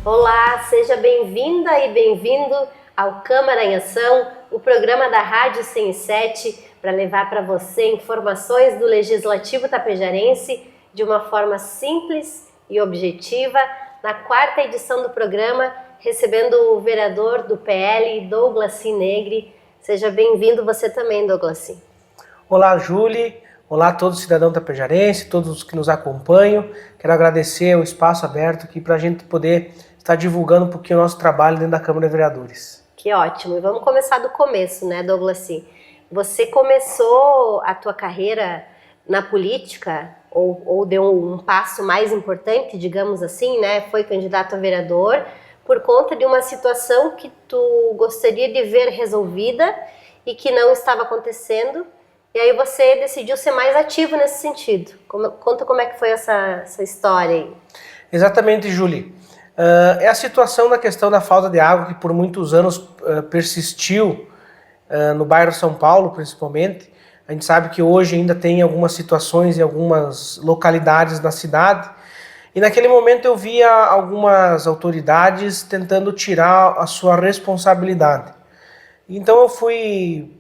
Olá, seja bem-vinda e bem-vindo ao Câmara em Ação, o programa da Rádio 107 para levar para você informações do Legislativo Tapejarense de uma forma simples e objetiva. Na quarta edição do programa, recebendo o vereador do PL, Douglas Negri. Seja bem-vindo você também, Douglas. Olá, Júlia. Olá a todos os cidadãos tapejarenses, todos os que nos acompanham. Quero agradecer o espaço aberto aqui para a gente poder estar divulgando um pouquinho o nosso trabalho dentro da Câmara de Vereadores. Que ótimo. E vamos começar do começo, né, Douglas? Você começou a tua carreira na política, ou deu um passo mais importante, digamos assim, né? Foi candidato a vereador por conta de uma situação que tu gostaria de ver resolvida e que não estava acontecendo. E aí você decidiu ser mais ativo nesse sentido. Conta como é que foi essa história aí. Exatamente, Júlia. É a situação da questão da falta de água que por muitos anos persistiu no bairro São Paulo, principalmente. A gente sabe que hoje ainda tem algumas situações em algumas localidades da cidade. E naquele momento eu via algumas autoridades tentando tirar a sua responsabilidade. Então eu fui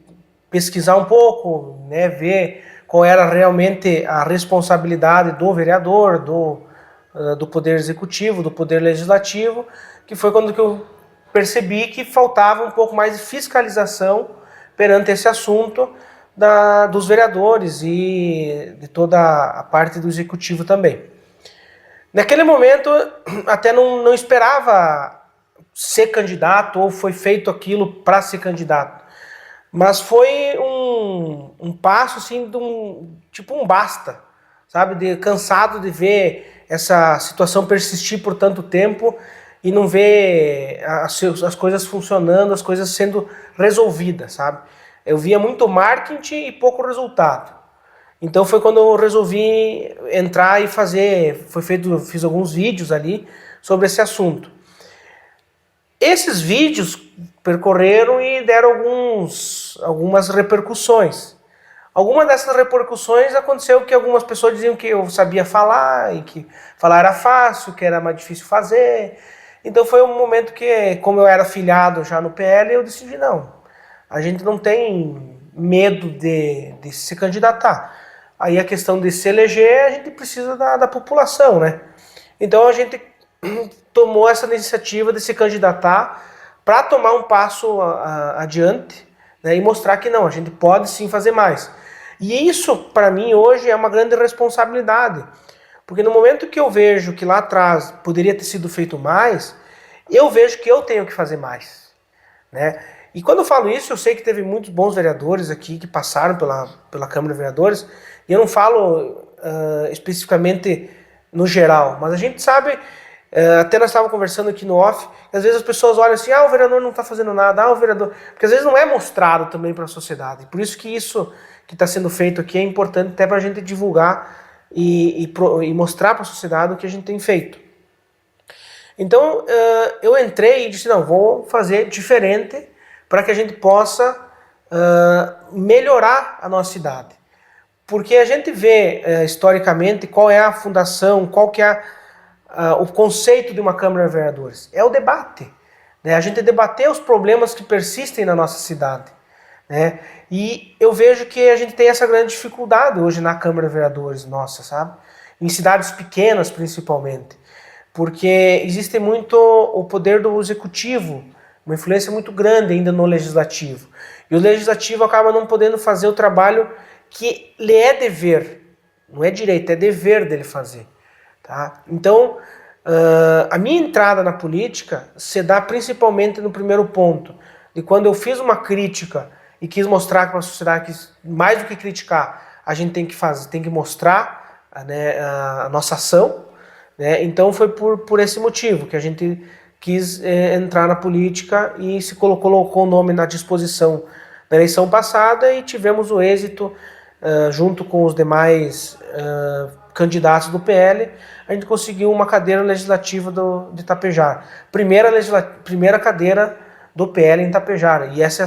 pesquisar um pouco, né, ver qual era realmente a responsabilidade do vereador, do Poder Executivo, do Poder Legislativo, que foi quando que eu percebi que faltava um pouco mais de fiscalização perante esse assunto dos vereadores e de toda a parte do Executivo também. Naquele momento, até não esperava ser candidato ou foi feito aquilo para ser candidato. Mas foi um passo assim, tipo um basta, sabe? Cansado de ver essa situação persistir por tanto tempo e não ver as coisas funcionando, as coisas sendo resolvidas, sabe? Eu via muito marketing e pouco resultado. Então foi quando eu resolvi entrar e fiz alguns vídeos ali sobre esse assunto. Esses vídeos percorreram e deram algumas repercussões. Alguma dessas repercussões aconteceu que algumas pessoas diziam que eu sabia falar e que falar era fácil, que era mais difícil fazer. Então foi um momento que, como eu era filiado já no PL, eu decidi não. A gente não tem medo de se candidatar. Aí a questão de se eleger, a gente precisa da população, né? Então a gente tomou essa iniciativa de se candidatar para tomar um passo adiante, né, e mostrar que não, a gente pode sim fazer mais. E isso, para mim, hoje é uma grande responsabilidade, porque no momento que eu vejo que lá atrás poderia ter sido feito mais, eu vejo que eu tenho que fazer mais, né? E quando eu falo isso, eu sei que teve muitos bons vereadores aqui que passaram pela Câmara de Vereadores, e eu não falo especificamente no geral, mas a gente sabe. Até nós estávamos conversando aqui no off, que às vezes as pessoas olham assim, o vereador não está fazendo nada, o vereador... Porque às vezes não é mostrado também para a sociedade. Por isso que isso que está sendo feito aqui é importante até para a gente divulgar e mostrar para a sociedade o que a gente tem feito. Então eu entrei e disse, não, vou fazer diferente para que a gente possa melhorar a nossa cidade. Porque a gente vê historicamente qual é a fundação, qual que é o conceito de uma Câmara de Vereadores. É o debate. Né? A gente debater os problemas que persistem na nossa cidade. Né? E eu vejo que a gente tem essa grande dificuldade hoje na Câmara de Vereadores, nossa, sabe? Em cidades pequenas, principalmente. Porque existe muito o poder do executivo, uma influência muito grande ainda no legislativo. E o legislativo acaba não podendo fazer o trabalho que lhe é dever. Não é direito, é dever dele fazer. Tá? Então, a minha entrada na política se dá principalmente no primeiro ponto, de quando eu fiz uma crítica e quis mostrar para a sociedade que, mais do que criticar, a gente tem que mostrar, né, a nossa ação. Né? Então foi por esse motivo que a gente quis entrar na política e se colocou o nome na disposição na eleição passada e tivemos o êxito, junto com os demais candidatos do PL, a gente conseguiu uma cadeira legislativa de Itapejara. Primeira cadeira do PL em Itapejara. E essa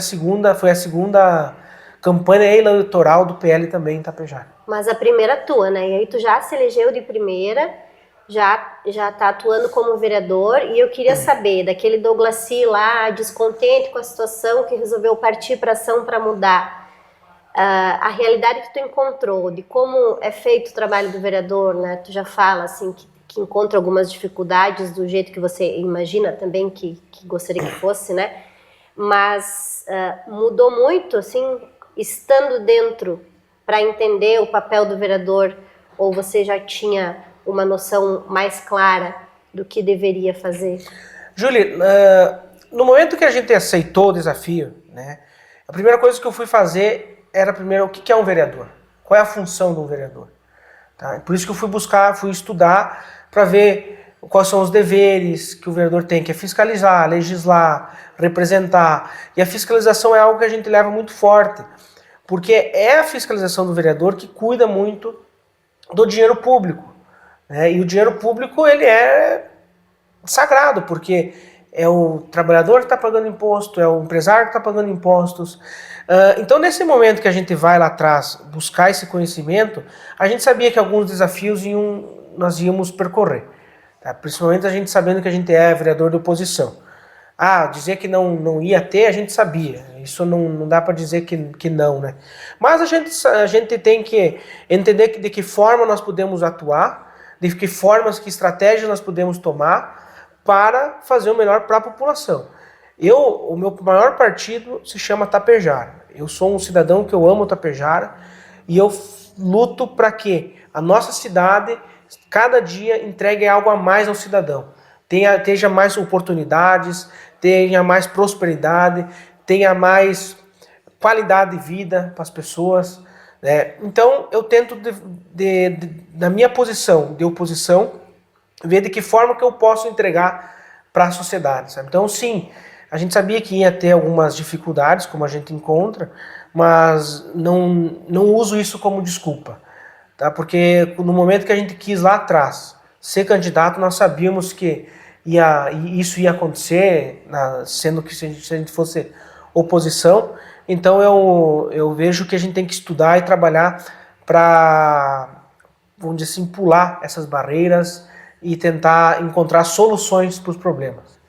foi a segunda campanha eleitoral do PL também em Itapejara. Mas a primeira tua, né? E aí tu já se elegeu de primeira já está atuando como vereador, e eu queria saber daquele Douglassi lá, descontente com a situação, que resolveu partir para ação para mudar. A realidade que tu encontrou, de como é feito o trabalho do vereador, né? Tu já fala assim que encontra algumas dificuldades do jeito que você imagina também que gostaria que fosse, né? Mas mudou muito, assim, estando dentro, para entender o papel do vereador, ou você já tinha uma noção mais clara do que deveria fazer? Julie, no momento que a gente aceitou o desafio, né, a primeira coisa que eu fui fazer era primeiro o que é um vereador, qual é a função de um vereador. Tá? Por isso que eu fui estudar para ver quais são os deveres que o vereador tem, que é fiscalizar, legislar, representar. E a fiscalização é algo que a gente leva muito forte, porque é a fiscalização do vereador que cuida muito do dinheiro público. Né? E o dinheiro público ele é sagrado, porque é o trabalhador que está pagando imposto, é o empresário que está pagando impostos. Então, nesse momento que a gente vai lá atrás buscar esse conhecimento, a gente sabia que alguns desafios nós íamos percorrer. Tá? Principalmente a gente sabendo que a gente é vereador de oposição. Dizer que não ia ter, a gente sabia. Isso não dá para dizer que não, né? Mas a gente tem que entender de que forma nós podemos atuar, de que formas, que estratégias nós podemos tomar para fazer o melhor para a população. O meu maior partido se chama Tapejara. Eu sou um cidadão que eu amo Tapejara e eu luto para que a nossa cidade, cada dia, entregue algo a mais ao cidadão. Tenha mais oportunidades, tenha mais prosperidade, tenha mais qualidade de vida para as pessoas. Né? Então, eu tento, na minha posição de oposição, ver de que forma que eu posso entregar para a sociedade. Sabe? Então, sim, a gente sabia que ia ter algumas dificuldades, como a gente encontra, mas não uso isso como desculpa. Tá? Porque no momento que a gente quis lá atrás ser candidato, nós sabíamos que isso ia acontecer, sendo que se a gente fosse oposição. Então eu vejo que a gente tem que estudar e trabalhar para, vamos dizer assim, pular essas barreiras e tentar encontrar soluções para os problemas.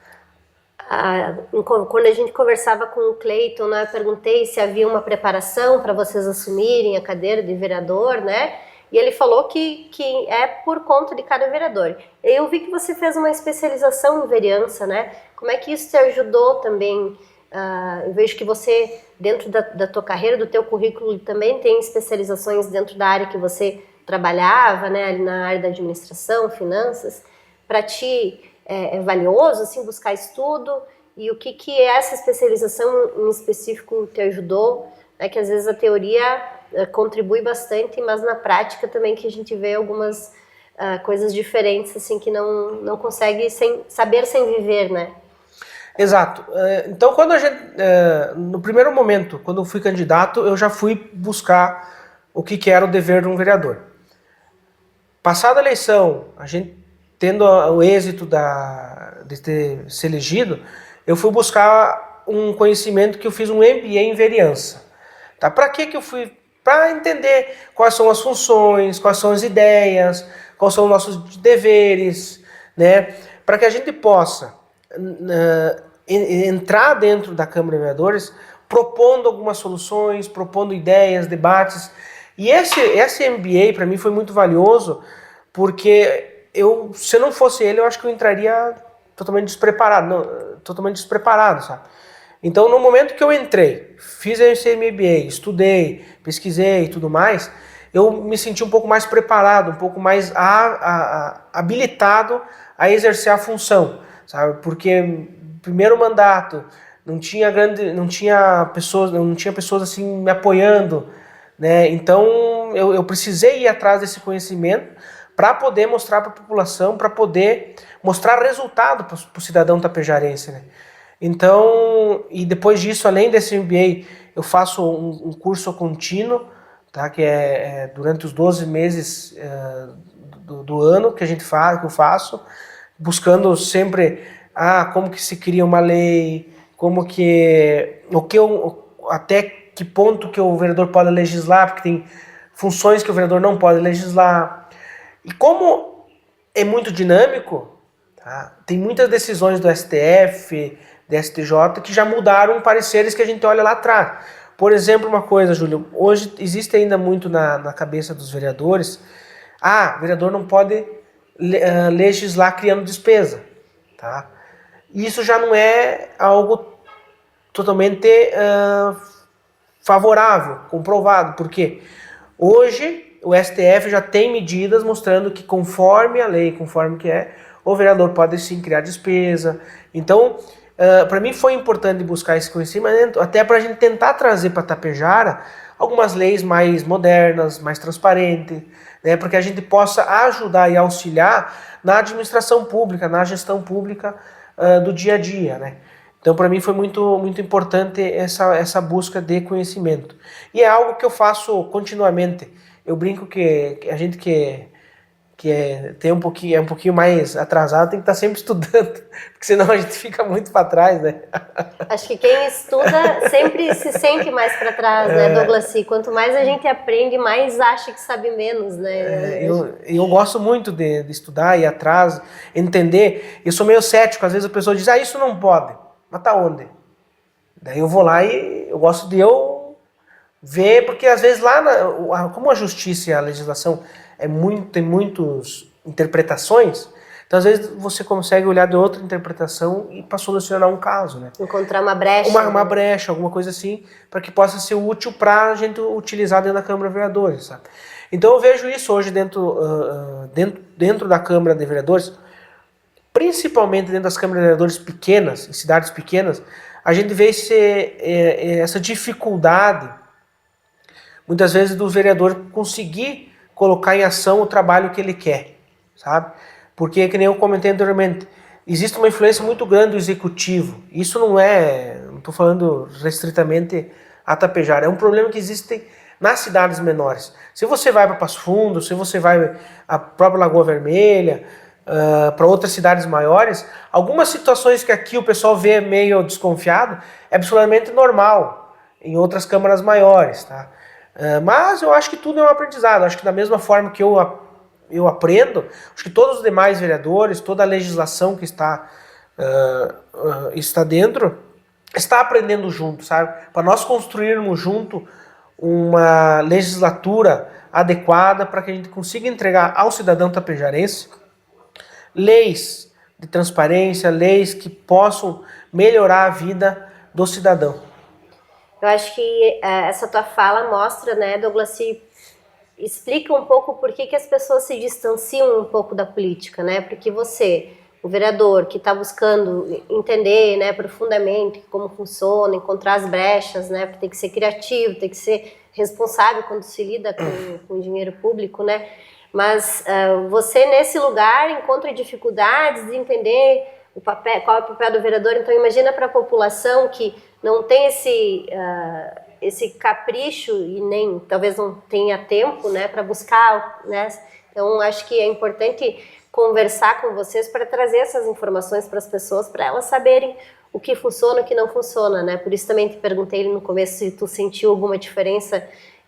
Quando a gente conversava com o Cleiton, né, eu perguntei se havia uma preparação para vocês assumirem a cadeira de vereador, né? E ele falou que é por conta de cada vereador. Eu vi que você fez uma especialização em vereança, né? Como é que isso te ajudou também? Eu vejo que você, dentro da tua carreira, do teu currículo, também tem especializações dentro da área que você trabalhava, né? Ali na área da administração, finanças. Para ti é valioso, assim, buscar estudo? E o que essa especialização em específico te ajudou? É que às vezes a teoria contribui bastante, mas na prática também que a gente vê algumas coisas diferentes, assim, que não consegue saber sem viver, né? Exato. Então, quando no primeiro momento, quando eu fui candidato, eu já fui buscar o que era o dever de um vereador. Passada a eleição, a gente tendo o êxito de ter se elegido, eu fui buscar um conhecimento que eu fiz um MBA em vereança. Tá? Para que eu fui? Para entender quais são as funções, quais são as ideias, quais são os nossos deveres, né? Para que a gente possa entrar dentro da Câmara de Vereadores propondo algumas soluções, propondo ideias, debates. E esse MBA para mim foi muito valioso, porque se não fosse ele, eu acho que eu entraria totalmente despreparado, sabe? Então, no momento que eu entrei, fiz esse MBA, estudei, pesquisei e tudo mais, eu me senti um pouco mais preparado, um pouco mais habilitado a exercer a função, sabe? Porque primeiro mandato não tinha pessoas assim me apoiando, né? Então, eu precisei ir atrás desse conhecimento para poder mostrar para a população, para poder mostrar resultado para o cidadão tapejarense, né? Então, e depois disso, além desse MBA, eu faço um curso contínuo, tá? Que é durante os 12 meses do ano que que eu faço, buscando sempre como que se cria uma lei, até que ponto que o vereador pode legislar, porque tem funções que o vereador não pode legislar. E como é muito dinâmico, tá? Tem muitas decisões do STF, do STJ, que já mudaram pareceres que a gente olha lá atrás. Por exemplo, uma coisa, Júlio, hoje existe ainda muito na cabeça dos vereadores, o vereador não pode legislar criando despesa, tá? Isso já não é algo totalmente favorável, comprovado, porque hoje o STF já tem medidas mostrando que conforme a lei, conforme que o vereador pode sim criar despesa. Então, para mim foi importante buscar esse conhecimento, até para a gente tentar trazer para Tapejara algumas leis mais modernas, mais transparentes, né, para que a gente possa ajudar e auxiliar na administração pública, na gestão pública do dia a dia, né? Então, para mim foi muito, muito importante essa busca de conhecimento. E é algo que eu faço continuamente. Eu brinco que a gente tem é um pouquinho mais atrasado, tem que estar sempre estudando, porque senão a gente fica muito para trás, né? Acho que quem estuda sempre se sente mais para trás, né, Douglas? Quanto mais a gente aprende, mais acha que sabe menos, né? Eu gosto muito de estudar, ir atrás, entender. Eu sou meio cético, às vezes a pessoa diz, isso não pode, mas tá onde? Daí eu vou lá e eu gosto de ver, porque às vezes lá, como a justiça e a legislação tem muitas interpretações, então às vezes você consegue olhar de outra interpretação e para solucionar um caso, né? Encontrar uma brecha. Uma brecha, alguma coisa assim, para que possa ser útil para a gente utilizar dentro da Câmara de Vereadores, sabe? Então eu vejo isso hoje dentro da Câmara de Vereadores, principalmente dentro das câmaras de vereadores pequenas, em cidades pequenas, a gente vê essa dificuldade, muitas vezes, do vereador conseguir colocar em ação o trabalho que ele quer, sabe? Porque, que nem eu comentei anteriormente, existe uma influência muito grande do executivo. Isso não estou falando restritamente a Tapejara, é um problema que existe nas cidades menores. Se você vai para Passo Fundo, se você vai à própria Lagoa Vermelha, para outras cidades maiores, algumas situações que aqui o pessoal vê meio desconfiado, é absolutamente normal em outras câmaras maiores, tá? Mas eu acho que tudo é um aprendizado. Acho que da mesma forma que eu aprendo, acho que todos os demais vereadores, toda a legislação que está dentro, está aprendendo junto, sabe? Para nós construirmos junto uma legislatura adequada para que a gente consiga entregar ao cidadão tapejarense leis de transparência, leis que possam melhorar a vida do cidadão. Eu acho que essa tua fala mostra, né, Douglas, explica um pouco por que as pessoas se distanciam um pouco da política, né? Porque você, o vereador que está buscando entender, né, profundamente como funciona, encontrar as brechas, né? Porque tem que ser criativo, tem que ser responsável quando se lida com dinheiro público, né? Mas você nesse lugar encontra dificuldades de entender qual é o papel do vereador. Então imagina para a população que não tem esse capricho e nem talvez não tenha tempo, né, para buscar, né? Então acho que é importante conversar com vocês para trazer essas informações para as pessoas, para elas saberem o que funciona e o que não funciona, né? Por isso também te perguntei no começo se tu sentiu alguma diferença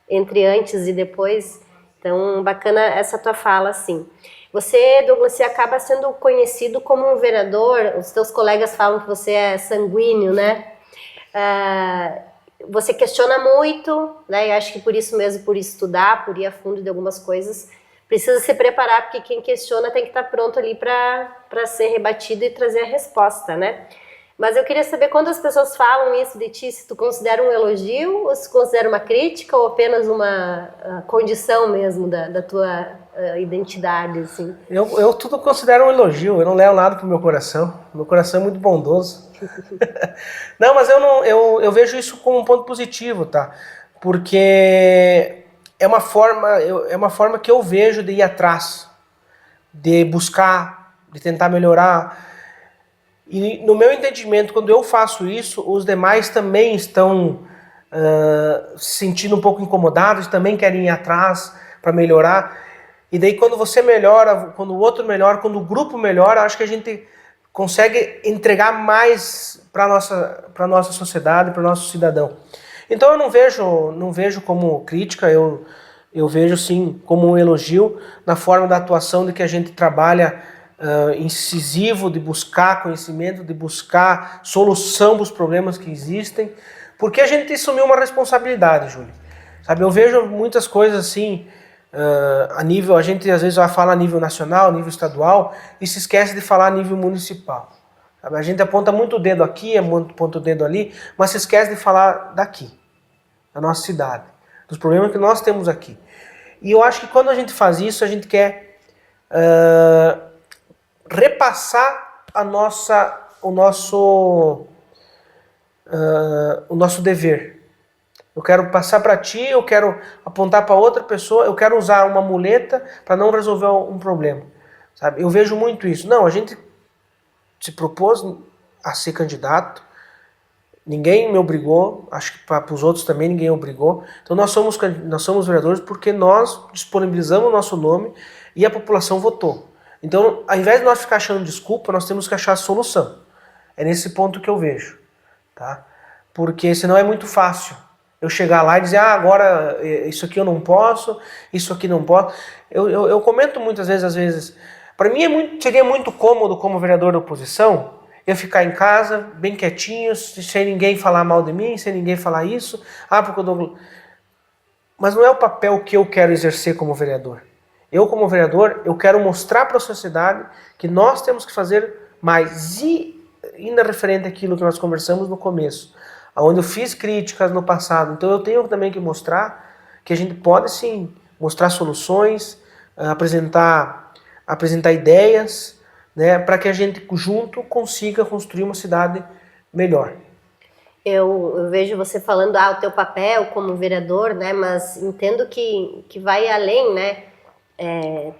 entre antes e depois. Então, bacana essa tua fala, assim. Você, Douglas, você acaba sendo conhecido como um vereador, os teus colegas falam que você é sanguíneo, né? Você questiona muito, né? Eu acho que por isso mesmo, por estudar, por ir a fundo de algumas coisas, precisa se preparar, porque quem questiona tem que estar pronto ali para ser rebatido e trazer a resposta, né? Mas eu queria saber, quando as pessoas falam isso de ti, se tu considera um elogio, ou se considera uma crítica, ou apenas uma condição mesmo da tua identidade, assim? Eu tudo considero um elogio, eu não levo nada pro meu coração é muito bondoso. Não, mas eu vejo isso como um ponto positivo, tá? Porque é uma forma que eu vejo de ir atrás, de buscar, de tentar melhorar. E no meu entendimento, quando eu faço isso, os demais também estão se sentindo um pouco incomodados, também querem ir atrás para melhorar. E daí quando você melhora, quando o outro melhora, quando o grupo melhora, acho que a gente consegue entregar mais para a nossa sociedade, para o nosso cidadão. Então eu não vejo como crítica, eu Eu vejo sim como um elogio na forma da atuação de que a gente trabalha incisivo de buscar conhecimento, de buscar solução dos problemas que existem, porque a gente assumiu uma responsabilidade, Júlio. Sabe, eu vejo muitas coisas assim, a nível, a gente às vezes vai falar a nível nacional, a nível estadual, e se esquece de falar a nível municipal. Sabe, a gente aponta muito o dedo aqui, aponta o dedo ali, mas se esquece de falar daqui, da nossa cidade, dos problemas que nós temos aqui. E eu acho que quando a gente faz isso, a gente quer repassar o nosso dever. Eu quero passar para ti, eu quero apontar para outra pessoa, eu quero usar uma muleta para não resolver um problema. Sabe? Eu vejo muito isso. Não, a gente se propôs a ser candidato, ninguém me obrigou, acho que para os outros também ninguém obrigou. Então nós somos vereadores porque nós disponibilizamos o nosso nome e a população votou. Então, ao invés de nós ficar achando desculpa, nós temos que achar a solução. É nesse ponto que eu vejo. Tá? Porque senão é muito fácil eu chegar lá e dizer, agora isso aqui eu não posso, isso aqui não posso. Eu comento muitas vezes, às vezes, para mim seria muito cômodo como vereador da oposição, eu ficar em casa, bem quietinho, sem ninguém falar mal de mim, sem ninguém falar isso. Porque eu dou... Mas não é o papel que eu quero exercer como vereador. Eu, como vereador, eu quero mostrar para a sociedade que nós temos que fazer mais. E ainda referente àquilo que nós conversamos no começo, onde eu fiz críticas no passado. Então eu tenho também que mostrar que a gente pode sim mostrar soluções, apresentar ideias, né, para que a gente junto consiga construir uma cidade melhor. Eu vejo você falando o teu papel como vereador, né, mas entendo que vai além, né?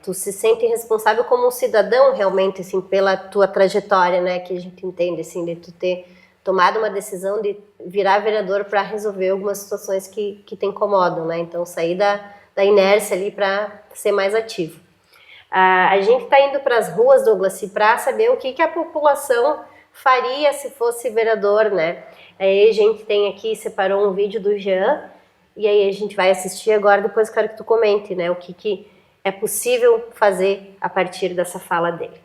Tu se sente responsável como um cidadão realmente, assim, pela tua trajetória, né, que a gente entende, assim, de tu ter tomado uma decisão de virar vereador para resolver algumas situações que te incomodam, né, então sair da inércia ali para ser mais ativo. A gente está indo para as ruas, Douglas, para saber o que a população faria se fosse vereador, né, aí a gente tem aqui, separou um vídeo do Jean, e aí a gente vai assistir agora, depois eu quero que tu comente, né, o que é possível fazer a partir dessa fala dele.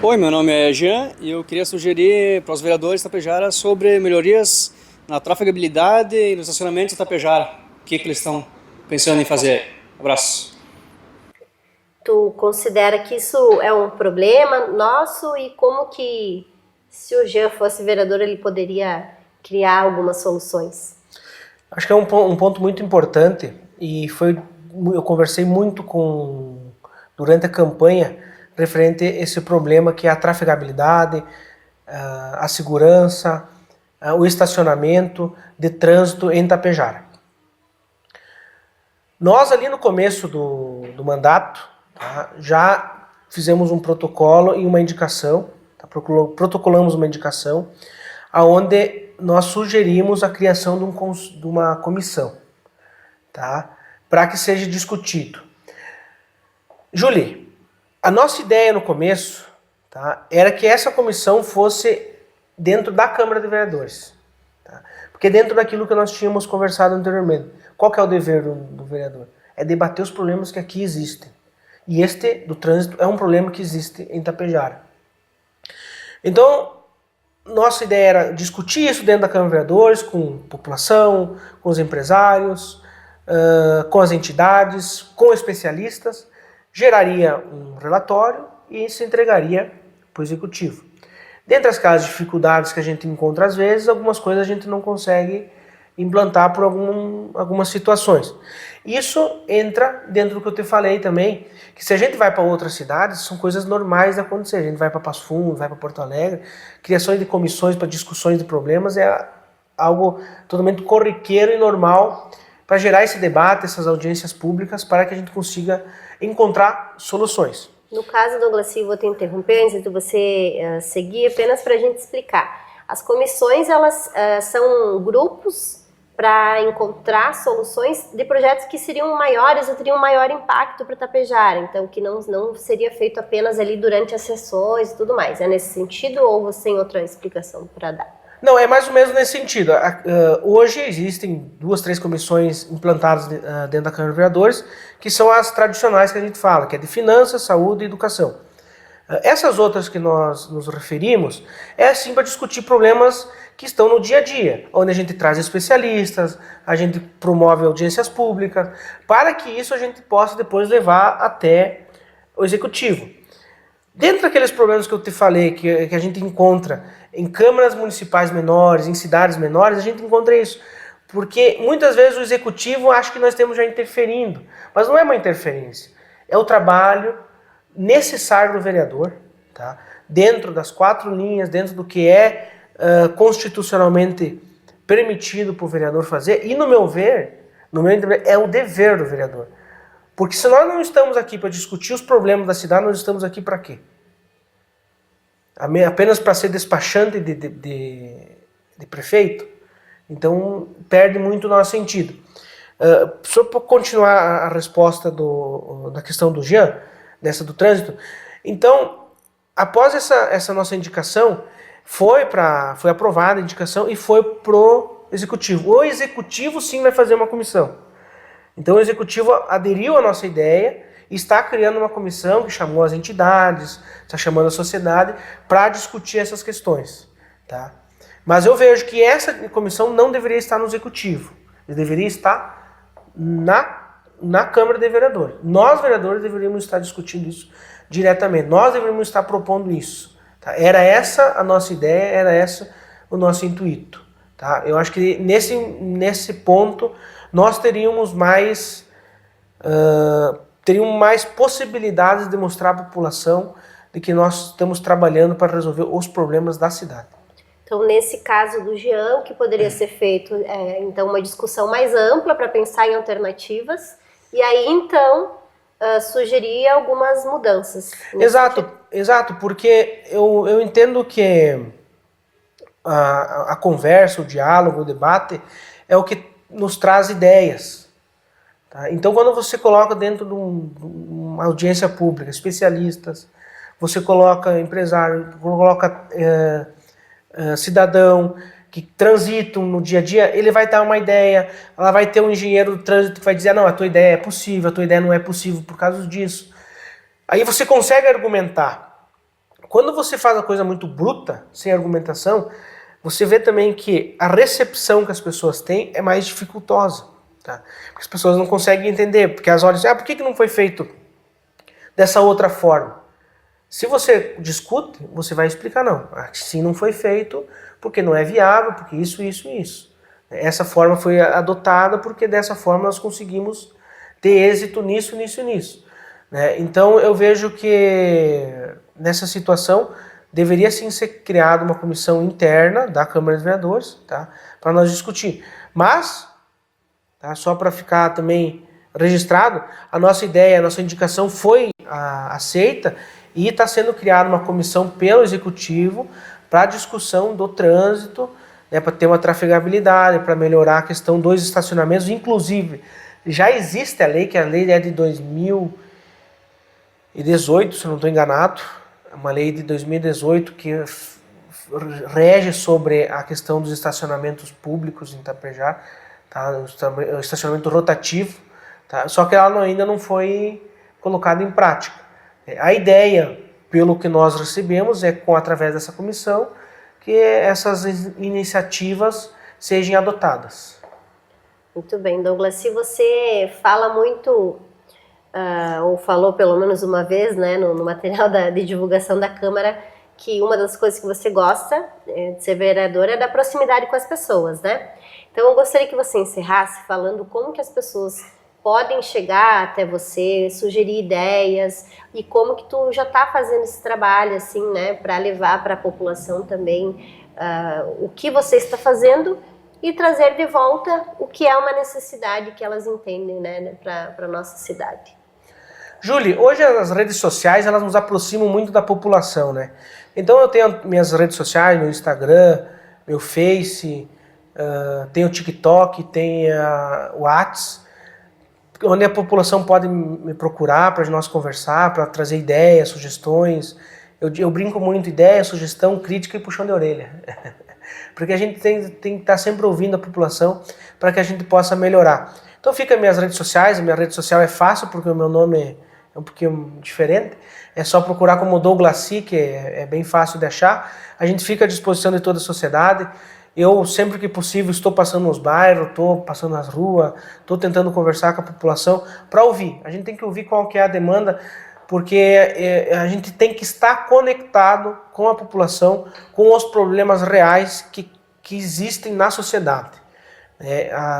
Oi, meu nome é Jean e eu queria sugerir para os vereadores de Itapejara sobre melhorias na trafegabilidade e no estacionamento de Itapejara. O que eles estão pensando em fazer? Abraço. Tu considera que isso é um problema nosso e como que, se o Jean fosse vereador, ele poderia criar algumas soluções? Acho que é um ponto muito importante e eu conversei muito durante a campanha referente a esse problema que é a trafegabilidade, a segurança, o estacionamento de trânsito em Itapejara. Nós ali no começo do mandato, tá, já fizemos um protocolo e uma indicação, tá, protocolamos uma indicação, onde nós sugerimos a criação de uma comissão, tá, para que seja discutido. Julie, a nossa ideia no começo, tá, era que essa comissão fosse dentro da Câmara de Vereadores. Tá? Porque dentro daquilo que nós tínhamos conversado anteriormente, qual que é o dever do vereador? É debater os problemas que aqui existem. E este do trânsito é um problema que existe em Itapejara. Então, nossa ideia era discutir isso dentro da Câmara de Vereadores, com a população, com os empresários, com as entidades, com especialistas, geraria um relatório e se entregaria para o Executivo. Dentre as dificuldades que a gente encontra às vezes, algumas coisas a gente não consegue implantar por algumas situações. Isso entra dentro do que eu te falei também, que se a gente vai para outras cidades, são coisas normais de acontecer. A gente vai para Passo Fundo, vai para Porto Alegre, criações de comissões para discussões de problemas é algo totalmente corriqueiro e normal para gerar esse debate, essas audiências públicas, para que a gente consiga encontrar soluções. No caso, Douglas, vou te interromper antes de você seguir, apenas para a gente explicar. As comissões, elas são grupos para encontrar soluções de projetos que seriam maiores ou teriam maior impacto para Itapejara, então que não seria feito apenas ali durante as sessões e tudo mais. É nesse sentido ou você tem outra explicação para dar? Não, é mais ou menos nesse sentido. Hoje existem 2, 3 comissões implantadas dentro da Câmara de Vereadores, que são as tradicionais que a gente fala, que é de finanças, saúde e educação. Essas outras que nós nos referimos é assim para discutir problemas que estão no dia a dia, onde a gente traz especialistas, a gente promove audiências públicas, para que isso a gente possa depois levar até o executivo. Dentro daqueles problemas que eu te falei, que a gente encontra em câmaras municipais menores, em cidades menores, a gente encontra isso. Porque muitas vezes o executivo acha que nós temos já interferindo, mas não é uma interferência, é o trabalho necessário do vereador, tá? Dentro das 4 linhas, dentro do que é constitucionalmente permitido para o vereador fazer, e no meu ver, é o dever do vereador. Porque se nós não estamos aqui para discutir os problemas da cidade, nós estamos aqui para quê? Apenas para ser despachante de prefeito? Então perde muito o nosso sentido. Só para continuar a resposta da questão do Jean, dessa do trânsito. Então, após essa nossa indicação, foi aprovada a indicação e foi pro executivo. O executivo sim vai fazer uma comissão. Então o executivo aderiu à nossa ideia e está criando uma comissão que chamou as entidades, está chamando a sociedade para discutir essas questões. Tá? Mas eu vejo que essa comissão não deveria estar no executivo. Ele deveria estar na Câmara de Vereadores. Nós, vereadores, deveríamos estar discutindo isso diretamente. Nós deveríamos estar propondo isso. Tá? Era essa a nossa ideia, era esse o nosso intuito. Tá? Eu acho que nesse ponto nós teríamos mais possibilidades de mostrar à população de que nós estamos trabalhando para resolver os problemas da cidade. Então, nesse caso do Jean, o que poderia ser feito então, uma discussão mais ampla para pensar em alternativas e aí, então, sugerir algumas mudanças. Exato, porque eu entendo que a conversa, o diálogo, o debate é o que nos traz ideias. Tá? Então, quando você coloca dentro de uma audiência pública especialistas, você coloca empresário, coloca cidadão que transitam no dia a dia, ele vai dar uma ideia, ela vai ter um engenheiro do trânsito que vai dizer, não, a tua ideia é possível, a tua ideia não é possível por causa disso. Aí você consegue argumentar. Quando você faz a coisa muito bruta, sem argumentação, você vê também que a recepção que as pessoas têm é mais dificultosa. Tá? Porque as pessoas não conseguem entender, porque elas olham assim, por que não foi feito dessa outra forma? Se você discute, você vai explicar, não, assim não foi feito, porque não é viável, porque isso. Essa forma foi adotada porque dessa forma nós conseguimos ter êxito nisso. Né? Então eu vejo que nessa situação deveria sim ser criada uma comissão interna da Câmara de Vereadores, tá? Para nós discutir. Mas, tá, só para ficar também registrado, a nossa ideia, a nossa indicação foi aceita e está sendo criada uma comissão pelo Executivo para a discussão do trânsito, né, para ter uma trafegabilidade, para melhorar a questão dos estacionamentos. Inclusive, já existe a lei, que a lei é de 2018, se não estou enganado, uma lei de 2018 que rege sobre a questão dos estacionamentos públicos em Itapejara, tá, o estacionamento rotativo, tá, só que ela ainda não foi colocada em prática. A ideia, pelo que nós recebemos, é através dessa comissão que essas iniciativas sejam adotadas. Muito bem, Douglas. Se você fala muito, ou falou pelo menos uma vez, né, no material de divulgação da Câmara, que uma das coisas que você gosta de ser vereador é da proximidade com as pessoas, né? Então eu gostaria que você encerrasse falando como que as pessoas podem chegar até você, sugerir ideias e como que tu já está fazendo esse trabalho, assim, né, para levar para a população também o que você está fazendo e trazer de volta o que é uma necessidade que elas entendem, né, para a nossa cidade. Julie, hoje as redes sociais elas nos aproximam muito da população, né? Então eu tenho minhas redes sociais, meu Instagram, meu Face, tenho o TikTok, tenho o WhatsApp, onde a população pode me procurar para nós conversar, para trazer ideias, sugestões. Eu brinco muito, ideia, sugestão, crítica e puxão de orelha. porque a gente tem que estar sempre ouvindo a população para que a gente possa melhorar. Então fica minhas redes sociais, a minha rede social é fácil porque o meu nome é um pouquinho diferente, é só procurar como Douglassi, que é bem fácil de achar. A gente fica à disposição de toda a sociedade. Eu, sempre que possível, estou passando nos bairros, estou passando nas ruas, estou tentando conversar com a população para ouvir. A gente tem que ouvir qual que é a demanda, porque a gente tem que estar conectado com a população, com os problemas reais que existem na sociedade.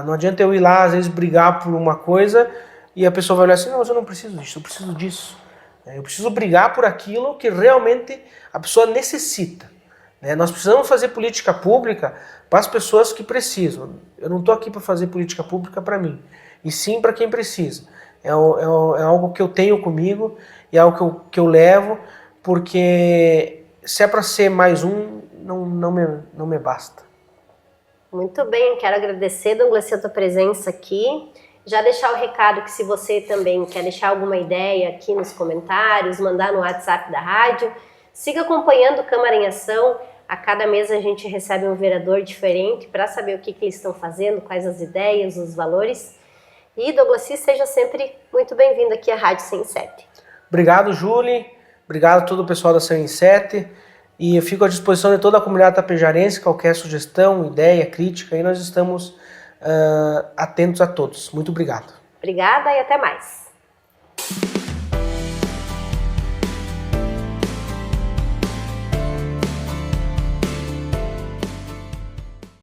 Não adianta eu ir lá, às vezes, brigar por uma coisa e a pessoa vai olhar assim, não, mas eu não preciso disso, eu preciso disso. Eu preciso brigar por aquilo que realmente a pessoa necessita. Nós precisamos fazer política pública para as pessoas que precisam. Eu não estou aqui para fazer política pública para mim, e sim para quem precisa. É algo que eu tenho comigo e é algo que eu levo, porque se é para ser mais um, não me basta. Muito bem, quero agradecer, Douglassi, a tua presença aqui. Já deixar o recado que se você também quer deixar alguma ideia aqui nos comentários, mandar no WhatsApp da rádio, siga acompanhando o Câmara em Ação. A cada mês a gente recebe um vereador diferente para saber o que eles estão fazendo, quais as ideias, os valores. E, Douglassi, seja sempre muito bem-vindo aqui à Rádio 107. Obrigado, Julie. Obrigado a todo o pessoal da 107. E eu fico à disposição de toda a comunidade tapejarense, qualquer sugestão, ideia, crítica, e nós estamos atentos a todos. Muito obrigado. Obrigada e até mais.